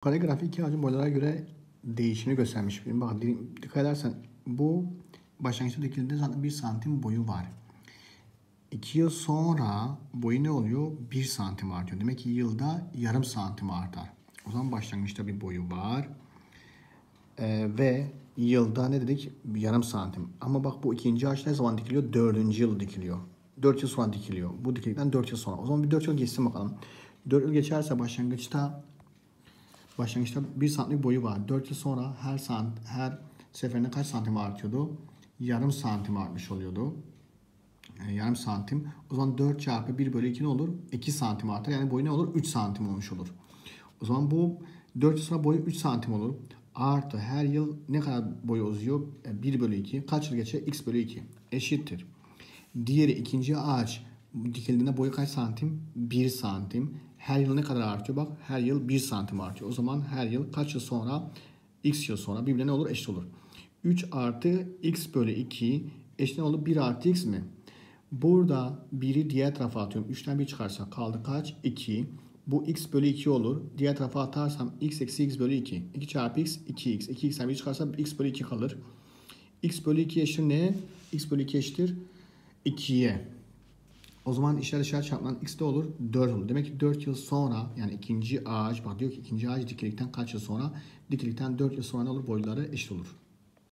Kare grafik iki ağacın boylara göre değişimini göstermiş. Bak dikkat edersen bu başlangıçta dikildiğinde zaten 1 santim boyu var. 2 yıl sonra boyu ne oluyor? 1 santim artıyor. Demek ki yılda yarım santim artar. O zaman başlangıçta bir boyu var. Ve yılda ne dedik? Yarım santim. Ama bak bu ikinci ağaç ne zaman dikiliyor? 4. yıl dikiliyor. 4 yıl sonra dikiliyor. Bu dikildikten 4 yıl sonra. O zaman bir 4 yıl geçsin bakalım. 4 yıl geçerse başlangıçta 1 santim boyu var. 4 yıl sonra her seferinde kaç santim artıyordu? Yarım santim artmış oluyordu. Yarım santim. O zaman 4 çarpı 1 bölü 2 ne olur? 2 santim artar. Yani boyu ne olur? 3 santim olmuş olur. O zaman bu 4 yıl sonra boyu 3 santim olur. Artı her yıl ne kadar boyu uzuyor? 1 bölü 2. Kaç yıl geçer? X bölü 2. Eşittir. Diğeri ikinci ağaç dikildiğinde boyu kaç santim? 1 santim. Her yıl ne kadar artıyor? Bak her yıl 1 santim artıyor. O zaman her yıl kaç yıl sonra? X yıl sonra birbirine ne olur? Eşit olur. 3 artı X bölü 2 eşit ne olur? 1 artı X mi? Burada 1'i diğer tarafa atıyorum. 3'ten 1 çıkarsa kaldı kaç? 2. Bu X bölü 2 olur. Diğer tarafa atarsam X eksi X bölü 2. 2 çarpı X 2X. 2X'ten 1 çıkarsa X bölü 2 kalır. X bölü 2 eşittir ne? X bölü 2 eşittir 2'ye. O zaman işler dışarı çarpılan x de olur? 4 olur. Demek ki 4 yıl sonra yani ikinci ağaç bak diyor ki ikinci ağaç dikildikten kaç yıl sonra? Dikildikten 4 yıl sonra ne olur? Boyları eşit olur.